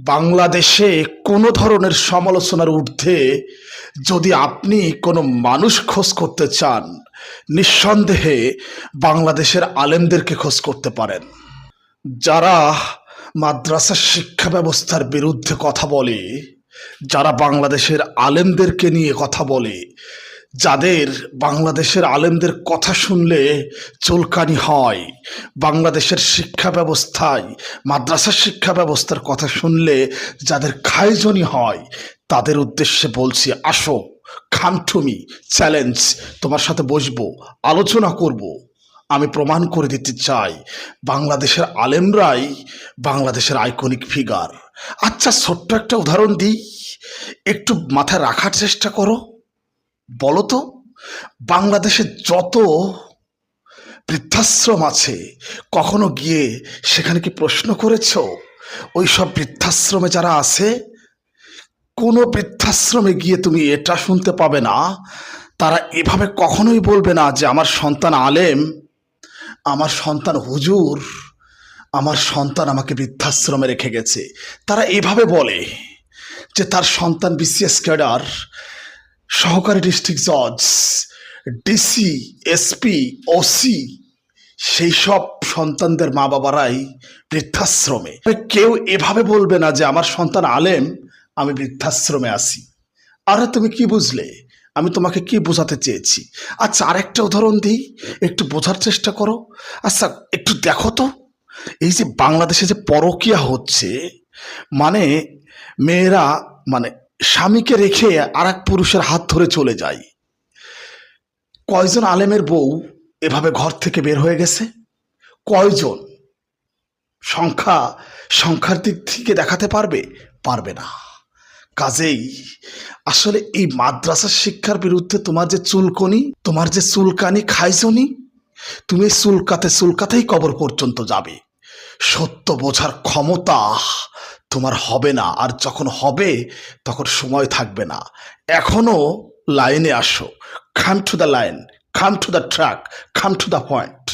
বাংলাদেশে কোনো ধরনের সমালোচনার ঊর্ধ্বে যদি আপনি কোনো মানুষ খোঁজ করতে চান, নিঃসন্দেহে বাংলাদেশের আলেমদেরকে খোঁজ করতে পারেন। যারা মাদ্রাসার শিক্ষা ব্যবস্থার বিরুদ্ধে কথা বলে, যারা বাংলাদেশের আলেমদেরকে নিয়ে কথা বলে, যাদের বাংলাদেশের আলেমদের কথা শুনলে চুলকানি হয়, বাংলাদেশের শিক্ষা ব্যবস্থায় মাদ্রাসার শিক্ষা ব্যবস্থার কথা শুনলে যাদের খাইজনি হয়, তাদের উদ্দেশ্যে বলছি, আসো, কাম টু মি, চ্যালেঞ্জ, তোমার সাথে বসবো, আলোচনা করব। আমি প্রমাণ করে দিতে চাই বাংলাদেশের আলেমরাই বাংলাদেশের আইকনিক ফিগার। আচ্ছা, ছোট্ট একটা উদাহরণ দিই, একটু মাথায় রাখার চেষ্টা করো। বলো তো, বাংলাদেশে যত বৃদ্ধাশ্রম আছে, কখনো গিয়ে সেখানে কি প্রশ্ন করেছো ওই সব বৃদ্ধাশ্রমে যারা আছে? কোনো বৃদ্ধাশ্রমে গিয়ে তুমি এটা শুনতে পাবে না, তারা এভাবে কখনোই বলবে না যে আমার সন্তান আলেম, আমার সন্তান হুজুর, আমার সন্তান আমাকে বৃদ্ধাশ্রমে রেখে গেছে। তারা এভাবে বলে যে তার সন্তান বিসিএস ক্যাডার, সহকারী ডিস্ট্রিক্ট জজ, ডিসি, এসপি, ওসি, সেই সব সন্তানদের মা বাবারাই বৃদ্ধাশ্রমে। কেউ এভাবে বলবে না যে আমার সন্তান আলেম, আমি বৃদ্ধাশ্রমে আছি। আরে তুমি কি বুঝলে? আমি তোমাকে কি বোঝাতে চেয়েছি? আচ্ছা, আরেকটা উদাহরণ দিই, একটু বোঝার চেষ্টা করো। আচ্ছা, একটু দেখো তো, এই যে বাংলাদেশে যে পরকীয়া হচ্ছে, মানে মেয়েরা, মানে স্বামীকে রেখে আর এক পুরুষের হাত ধরে চলে যায়। কয়জন আলেমের বউ এভাবে ঘর থেকে বের হয়ে গেছে? কয়জন? সংখ্যার দিক থেকে দেখাতে পারবে? পারবে না। কাজেই আসলে এই মাদ্রাসার শিক্ষার বিরুদ্ধে তোমার যে চুলকনি, তোমার যে চুলকানি, খাইজনি, তুমি চুলকাতেই কবর পর্যন্ত যাবে। সত্য বোঝার ক্ষমতা তোমার হবে না, আর যখন হবে তখন সময় থাকবে না। এখনো লাইনে আসো, come to the line, come to the track, come to the point.